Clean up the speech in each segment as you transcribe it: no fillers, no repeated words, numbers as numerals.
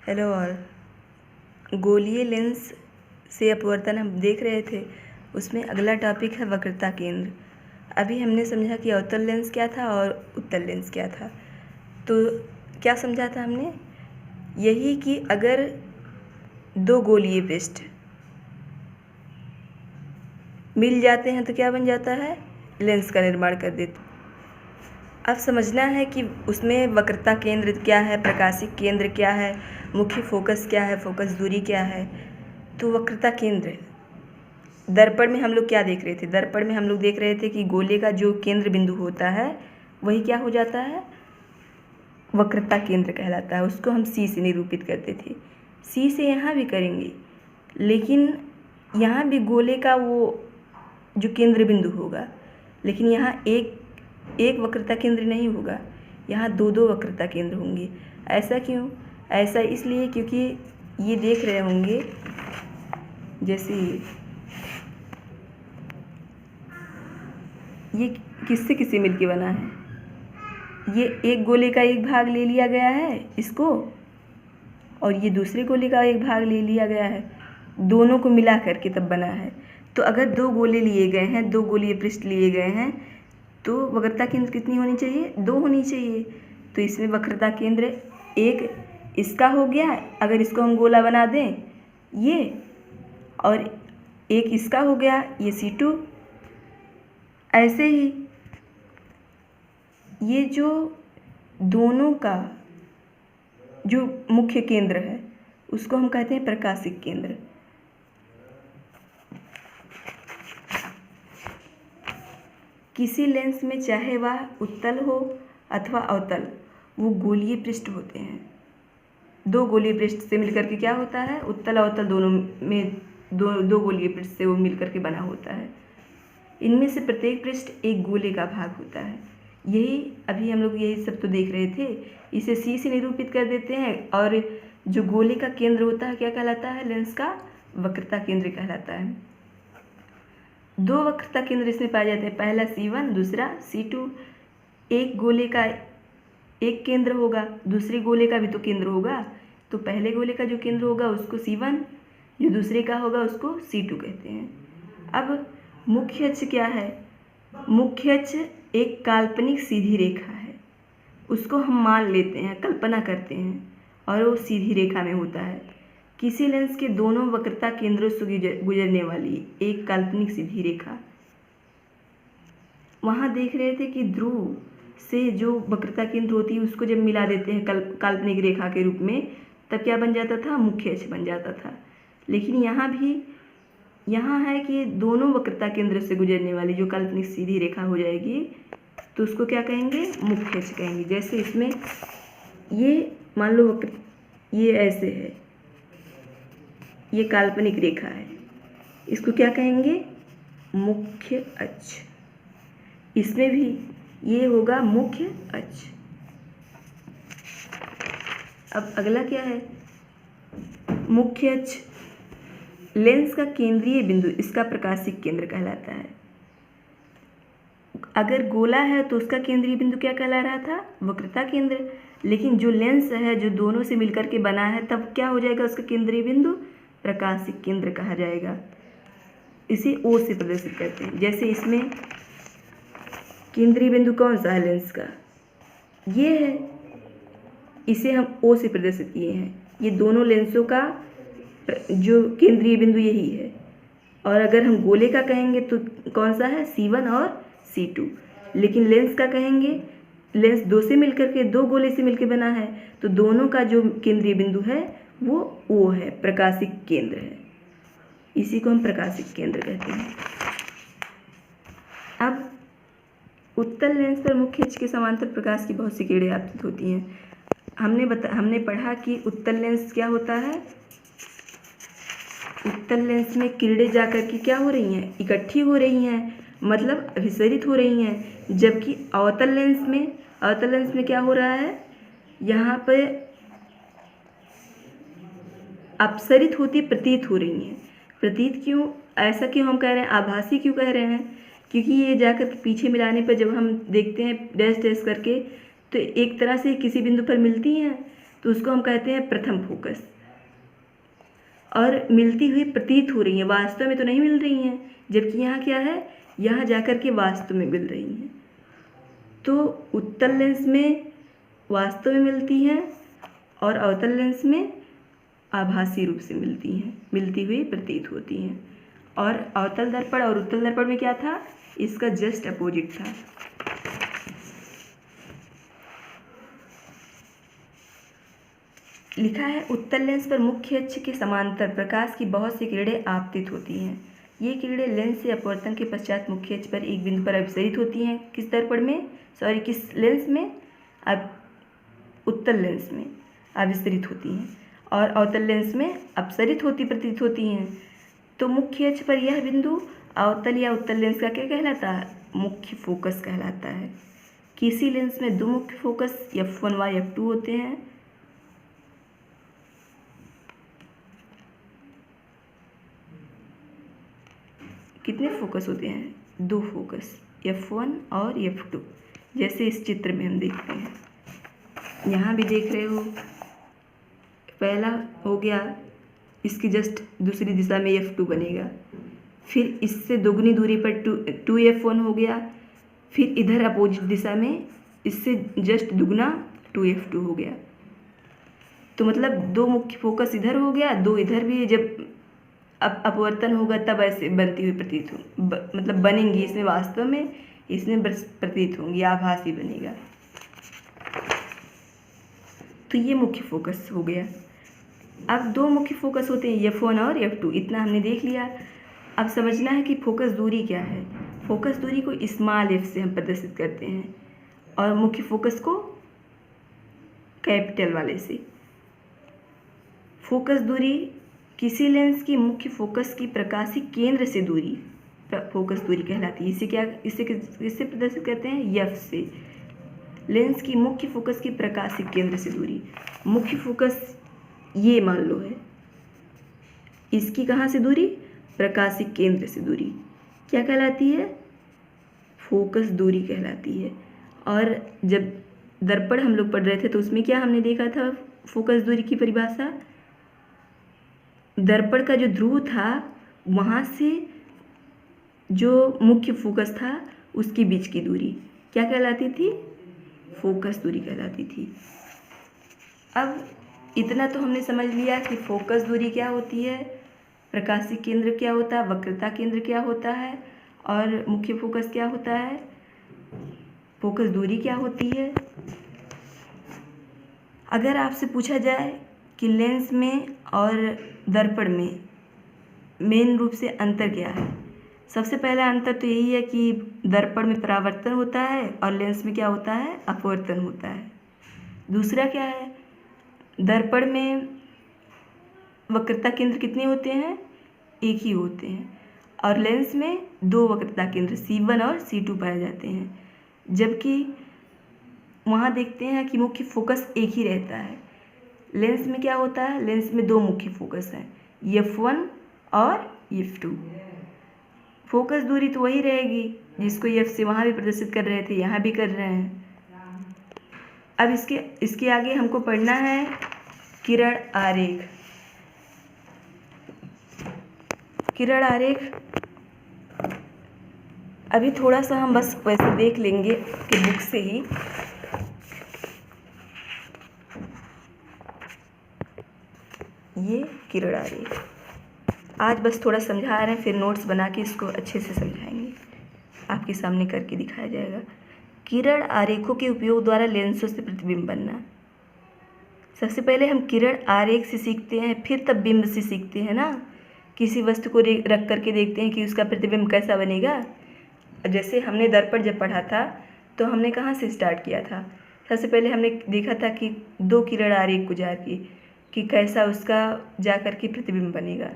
Hello all. गोलीय lens से अपवर्तन हम देख रहे थे। उसमें अगला टॉपिक है वक्रता केंद्र। अभी हमने समझा कि अवतल लेंस क्या था और उत्तल लेंस क्या था। तो क्या समझा था हमने? यही कि अगर दो गोलीय पृष्ठ मिल जाते हैं तो क्या बन जाता है? लेंस का निर्माण कर देते। अब समझना है कि उसमें वक्रता केंद्र क्या है, प्रकाशिक केंद्र क्या है, मुख्य फोकस क्या है, फोकस दूरी क्या है। तो वक्रता केंद्र, दर्पण में हम लोग क्या देख रहे थे? दर्पण में हम लोग देख रहे थे कि गोले का जो केंद्र बिंदु होता है वही क्या हो जाता है? वक्रता केंद्र कहलाता है। उसको हम सी से निरूपित करते थे। सी से यहाँ भी करेंगे, लेकिन यहाँ भी गोले का वो जो केंद्र बिंदु होगा, लेकिन यहाँ एक वक्रता केंद्र नहीं होगा, यहाँ दो दो वक्रता केंद्र होंगे। ऐसा क्यों? ऐसा इसलिए क्योंकि ये देख रहे होंगे जैसे ये किससे किससे मिलके बना है। ये एक गोले का एक भाग ले लिया गया है इसको, और ये दूसरे गोले का एक भाग ले लिया गया है, दोनों को मिला करके तब बना है। तो अगर दो गोले लिए गए हैं, दो गोलीय पृष्ठ लिए गए हैं, तो वक्रता केंद्र कितनी होनी चाहिए? दो होनी चाहिए। तो इसमें वक्रता केंद्र एक इसका हो गया, अगर इसको हम गोला बना दें ये, और एक इसका हो गया, ये C2। ऐसे ही ये जो दोनों का जो मुख्य केंद्र है उसको हम कहते हैं प्रकाशिक केंद्र। किसी लेंस में चाहे वह उत्तल हो अथवा अवतल, वो गोलीय पृष्ठ होते हैं। दो गोलीय पृष्ठ से मिलकर के क्या होता है? उत्तल अवतल दोनों में दो गोलीय पृष्ठ से वो मिलकर के बना होता है। इनमें से प्रत्येक पृष्ठ एक गोले का भाग होता है। यही अभी हम लोग यही सब तो देख रहे थे। इसे सी से निरूपित कर देते हैं, और जो गोले का केंद्र होता है क्या कहलाता है? लेंस का वक्रता केंद्र कहलाता है। दो वक्रता केंद्र इसमें पाए जाते हैं, पहला C1, दूसरा C2। एक गोले का एक केंद्र होगा, दूसरे गोले का भी तो केंद्र होगा। तो पहले गोले का जो केंद्र होगा उसको C1, जो दूसरे का होगा उसको C2 कहते हैं। अब मुख्य अक्ष क्या है? मुख्य अक्ष एक काल्पनिक सीधी रेखा है। उसको हम मान लेते हैं, कल्पना करते हैं, और वो सीधी रेखा में होता है। किसी लेंस के दोनों वक्रता केंद्रों से गुजरने वाली एक काल्पनिक सीधी रेखा। वहाँ देख रहे थे कि ध्रुव से जो वक्रता केंद्र होती है उसको जब मिला देते हैं काल्पनिक रेखा के रूप में, तब क्या बन जाता था? मुख्य अक्ष बन जाता था। लेकिन यहाँ भी यहाँ है कि दोनों वक्रता केंद्र से गुजरने वाली जो काल्पनिक सीधी रेखा हो जाएगी, तो उसको क्या कहेंगे? मुख्य अक्ष कहेंगे। जैसे इसमें ये मान लो ये ऐसे है, ये काल्पनिक रेखा है, इसको क्या कहेंगे? मुख्य अक्ष। इसमें भी ये होगा मुख्य अक्ष। अब अगला क्या है? मुख्य अक्ष लेंस का केंद्रीय बिंदु, इसका प्रकाशिक केंद्र कहलाता है। अगर गोला है तो उसका केंद्रीय बिंदु क्या कहला रहा था? वक्रता केंद्र। लेकिन जो लेंस है जो दोनों से मिलकर के बना है, तब क्या हो जाएगा उसका केंद्रीय बिंदु? प्रकाशिक केंद्र कहा जाएगा। इसे O से प्रदर्शित करते हैं। जैसे इसमें केंद्रीय बिंदु कौन सा है लेंस का? ये है, इसे हम O से प्रदर्शित किए हैं। ये दोनों लेंसों का जो केंद्रीय बिंदु यही है। और अगर हम गोले का कहेंगे तो कौन सा है? C1 और C2। लेकिन लेंस का कहेंगे, लेंस दो से मिलकर के, दो गोले से मिलकर बना है, तो दोनों का जो केंद्रीय बिंदु है वो O है, प्रकाशिक केंद्र है। इसी को हम प्रकाशिक केंद्र कहते हैं। अब उत्तल लेंस पर मुख्य अक्ष के समांतर प्रकाश की बहुत सी किरणें आपतित होती हैं। हमने पढ़ा कि उत्तल लेंस क्या होता है? उत्तल लेंस में किरणें जाकर के क्या हो रही हैं? इकट्ठी हो रही हैं, मतलब अभिसरित हो रही हैं। जबकि अवतल लेंस में क्या हो रहा है? यहाँ पे अपसरित होती प्रतीत हो रही हैं। प्रतीत क्यों? ऐसा क्यों हम कह रहे हैं? आभासी क्यों कह रहे हैं? क्योंकि ये जाकर के पीछे मिलाने पर जब हम देखते हैं डैश डैश करके, तो एक तरह से किसी बिंदु पर मिलती हैं, तो उसको हम कहते हैं प्रथम फोकस। और मिलती हुई प्रतीत हो रही हैं, वास्तव में तो नहीं मिल रही हैं, जबकि यहाँ क्या है, यहाँ जाकर के वास्तव में मिल रही हैं। तो उत्तल लेंस में वास्तव में मिलती हैं और अवतल लेंस में आभासी रूप से मिलती हैं, मिलती हुई प्रतीत होती हैं। और अवतल दर्पण और उत्तल दर्पण में क्या था, इसका जस्ट अपोजिट था। लिखा है उत्तल लेंस पर मुख्य अक्ष के समांतर प्रकाश की बहुत सी किरणें आपतित होती हैं। ये किरणें लेंस से अपवर्तन के पश्चात मुख्य अक्ष पर एक बिंदु पर अभिसरित होती हैं। किस दर्पण में, सॉरी किस लेंस में, अब उत्तल लेंस में अभिसरित होती हैं और अवतल लेंस में अपसरित होती प्रतीत होती हैं। तो मुख्य अक्ष पर यह बिंदु अवतल या उत्तल लेंस का क्या कहलाता है, मुख्य फोकस कहलाता है। किसी लेंस में दो मुख्य फोकस f1 व f2 होते हैं। कितने फोकस होते हैं, दो फोकस, f1 और f2, जैसे इस चित्र में हम देखते हैं। यहाँ भी देख रहे हो, पहला हो गया, इसकी जस्ट दूसरी दिशा में f2 बनेगा, फिर इससे दोगुनी दूरी पर 2f1 हो गया, फिर इधर अपोजिट दिशा में इससे जस्ट दुगना 2f2 हो गया। तो मतलब दो मुख्य फोकस इधर हो गया, दो इधर भी है। जब अब अपवर्तन होगा तब ऐसे बनती हुई प्रतीत हो मतलब बनेंगी, इसमें वास्तव में इसमें प्रतीत होंगी, आभासी बनेगा। तो ये मुख्य फोकस हो गया। अब दो मुख्य फोकस होते हैं f1 और f2, इतना हमने देख लिया। अब समझना है कि फोकस दूरी क्या है। फोकस दूरी को स्मॉल f से हम प्रदर्शित करते हैं और मुख्य फोकस को कैपिटल वाले से। फोकस दूरी किसी लेंस की मुख्य फोकस की प्रकाशीय केंद्र से दूरी फोकस दूरी कहलाती है। इसे किससे प्रदर्शित करते हैं, f से। लेंस की मुख्य फोकस की प्रकाशीय केंद्र से दूरी, मुख्य फोकस ये मान लो है, इसकी कहाँ से दूरी, प्रकाशीय केंद्र से दूरी क्या कहलाती है, फोकस दूरी कहलाती है। और जब दर्पण हम लोग पढ़ रहे थे तो उसमें क्या हमने देखा था, फोकस दूरी की परिभाषा, दर्पण का जो ध्रुव था वहाँ से जो मुख्य फोकस था उसके बीच की दूरी क्या कहलाती थी, फोकस दूरी कहलाती थी। अब इतना तो हमने समझ लिया कि फोकस दूरी क्या होती है, प्रकाशीय केंद्र क्या होता है, वक्रता केंद्र क्या होता है और मुख्य फोकस क्या होता है, फोकस दूरी क्या होती है। अगर आपसे पूछा जाए कि लेंस में और दर्पण में मेन रूप से अंतर क्या है, सबसे पहला अंतर तो यही है कि दर्पण में परावर्तन होता है और लेंस में क्या होता है, अपवर्तन होता है। दूसरा क्या है, दर्पण में वक्रता केंद्र कितने होते हैं, एक ही होते हैं और लेंस में दो वक्रता केंद्र C1 और C2 पाए जाते हैं। जबकि वहाँ देखते हैं कि मुख्य फोकस एक ही रहता है। लेंस में क्या होता है, लेंस में दो मुख्य फोकस हैं, f1 और f2। फोकस दूरी तो वही रहेगी जिसको f से वहाँ भी प्रदर्शित कर रहे थे, यहाँ भी कर रहे हैं। अब इसके आगे हमको पढ़ना है किरण आरेख। किरण आरेख अभी थोड़ा सा हम बस वैसे देख लेंगे कि बुक से ही। ये किरण आरेख आज बस थोड़ा समझा रहे हैं, फिर नोट्स बना के इसको अच्छे से समझाएंगे, आपके सामने करके दिखाया जाएगा। किरण आरेखों के उपयोग द्वारा लेंसों से प्रतिबिंब बनना। सबसे पहले हम किरण आरेख से सीखते हैं, फिर तब बिंब से सीखते हैं ना। किसी वस्तु को रख करके देखते हैं कि उसका प्रतिबिंब कैसा बनेगा। जैसे हमने दर्पण जब पढ़ा था तो हमने कहाँ से स्टार्ट किया था, सबसे पहले हमने देखा था कि दो किरण आरेख गुजार की कि कैसा उसका जा कर के प्रतिबिंब बनेगा।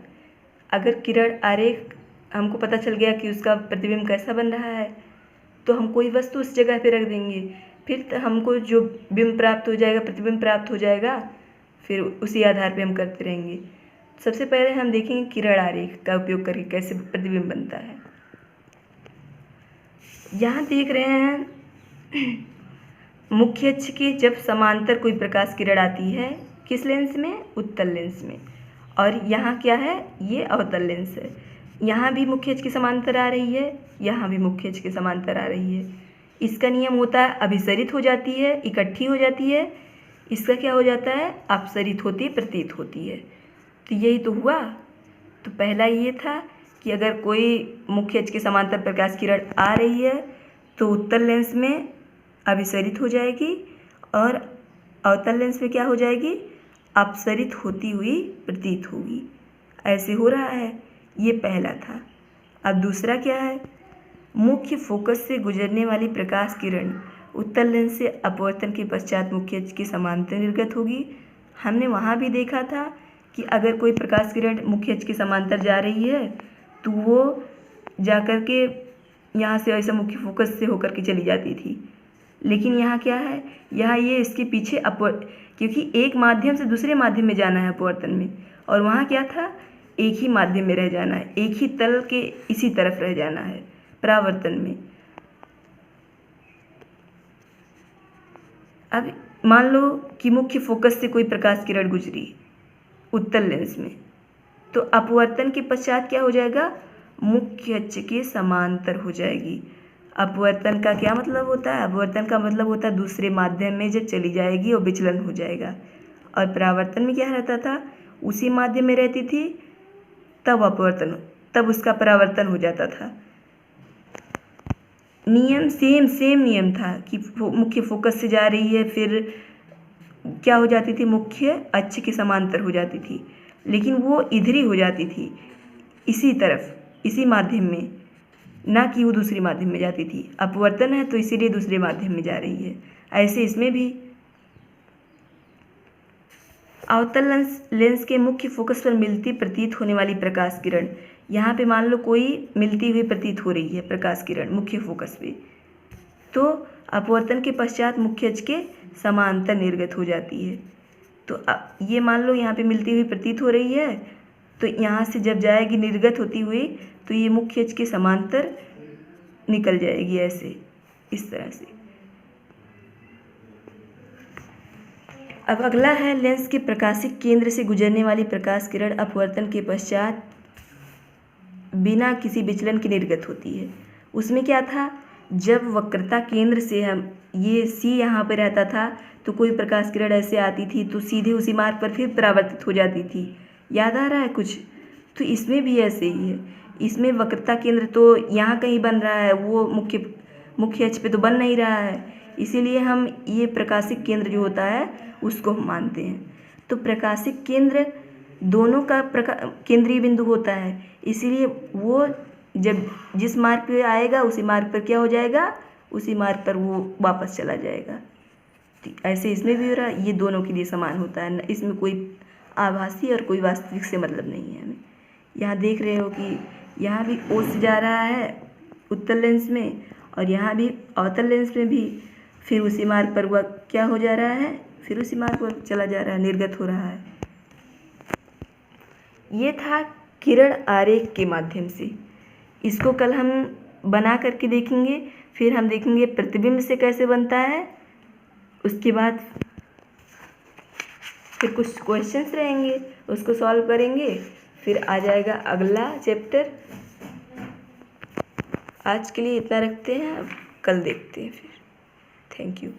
अगर किरण आरेख हमको पता चल गया कि उसका प्रतिबिंब कैसा बन रहा है तो हम कोई वस्तु उस जगह पे रख देंगे, फिर हमको जो बिंब प्राप्त हो जाएगा, प्रतिबिंब प्राप्त हो जाएगा, फिर उसी आधार पे हम करते रहेंगे। सबसे पहले हम देखेंगे किरण आरेख का उपयोग करके कैसे प्रतिबिंब बनता है। यहाँ देख रहे हैं मुख्य अक्ष के जब समांतर कोई प्रकाश किरण आती है, किस लेंस में? उत्तल लेंस में। और यहाँ क्या है? ये अवतल लेंस है। यहाँ भी मुख्य अक्ष के समांतर आ रही है, यहाँ भी मुख्य अक्ष के समांतर आ रही है। इसका नियम होता है अभिसरित हो जाती है, इकट्ठी हो जाती है। इसका क्या हो जाता है? अपसरित होती, प्रतीत होती है। तो यही तो हुआ। तो पहला ये था कि अगर कोई मुख्य अक्ष के समांतर प्रकाश किरण आ रही है तो उत्तल लेंस में अभिसरित हो जाएगी और अवतल लेंस में क्या हो जाएगी? अपसरित होती हुई प्रतीत होगी। ऐसे हो रहा है। ये पहला था। अब दूसरा क्या है? मुख्य फोकस से गुजरने वाली प्रकाश किरण उत्तल लेंस से अपवर्तन के पश्चात मुख्य अक्ष के समांतर निर्गत होगी। हमने वहाँ भी देखा था कि अगर कोई प्रकाश किरण मुख्य अक्ष के समांतर जा रही है तो वो जाकर के यहाँ से ऐसा मुख्य फोकस से होकर के चली जाती थी। लेकिन यहाँ क्या है? यहाँ ये इसके पीछे क्योंकि एक माध्यम से दूसरे माध्यम में जाना है अपवर्तन में, और वहाँ क्या था? एक ही माध्यम में रह जाना है, एक ही तल के इसी तरफ रह जाना है परावर्तन में। अब मान लो कि मुख्य फोकस से कोई प्रकाश किरण गुजरी उत्तल लेंस में, तो अपवर्तन के पश्चात क्या हो जाएगा? मुख्य अक्ष के समांतर हो जाएगी। अपवर्तन का क्या मतलब होता है? अपवर्तन का मतलब होता है दूसरे माध्यम में जब चली जाएगी और विचलन हो जाएगा। और परावर्तन में क्या रहता था? उसी माध्यम में रहती थी तब उसका परावर्तन हो जाता था। नियम सेम नियम था कि मुख्य फोकस से जा रही है, फिर क्या हो जाती थी? मुख्य अक्ष के समांतर हो जाती थी, लेकिन वो इधर ही हो जाती थी, इसी तरफ, इसी माध्यम में, ना कि वो दूसरी माध्यम में जाती थी। अपवर्तन है तो इसीलिए दूसरे माध्यम में जा रही है। ऐसे इसमें भी अवतल लेंस के मुख्य फोकस पर मिलती प्रतीत होने वाली प्रकाश किरण, यहाँ पे मान लो कोई मिलती हुई प्रतीत हो रही है प्रकाश किरण मुख्य फोकस पे, तो अपवर्तन के पश्चात मुख्य अक्ष के समांतर निर्गत हो जाती है। तो ये मान लो यहाँ पे मिलती हुई प्रतीत हो रही है, तो यहाँ से जब जाएगी निर्गत होती हुई तो ये मुख्य अक्ष के समांतर निकल जाएगी, ऐसे इस तरह से। अब अगला है लेंस के प्रकाशिक केंद्र से गुजरने वाली प्रकाश किरण अपवर्तन के पश्चात बिना किसी विचलन के निर्गत होती है। उसमें क्या था? जब वक्रता केंद्र से हम ये C यहाँ पर रहता था तो कोई प्रकाश किरण ऐसे आती थी तो सीधे उसी मार्ग पर फिर परावर्तित हो जाती थी। याद आ रहा है कुछ? तो इसमें भी ऐसे ही है। इसमें वक्रता केंद्र तो यहाँ कहीं बन रहा है, वो मुख्य अक्ष पे तो बन नहीं रहा है, इसीलिए हम ये प्रकाशिक केंद्र जो होता है उसको हम मानते हैं। तो प्रकाशिक केंद्र दोनों का केंद्रीय बिंदु होता है, इसीलिए वो जब जिस मार्ग पे आएगा उसी मार्ग पर क्या हो जाएगा? उसी मार्ग पर वो वापस चला जाएगा। ऐसे इसमें भी हो रहा है। ये दोनों के लिए समान होता है, इसमें कोई आभासी और कोई वास्तविक से मतलब नहीं है हमें। यहाँ देख रहे हो कि यहाँ भी O से जा रहा है उत्तल लेंस में, और यहाँ भी अवतल लेंस में भी फिर उसी मार्ग पर वह क्या हो जा रहा है? फिर उसी मार्ग पर चला जा रहा है, निर्गत हो रहा है। ये था किरण आरेख के माध्यम से। इसको कल हम बना करके देखेंगे, फिर हम देखेंगे प्रतिबिंब से कैसे बनता है। उसके बाद फिर कुछ क्वेश्चंस रहेंगे, उसको सॉल्व करेंगे, फिर आ जाएगा अगला चैप्टर। आज के लिए इतना रखते हैं, अब कल देखते हैं फिर। Thank you.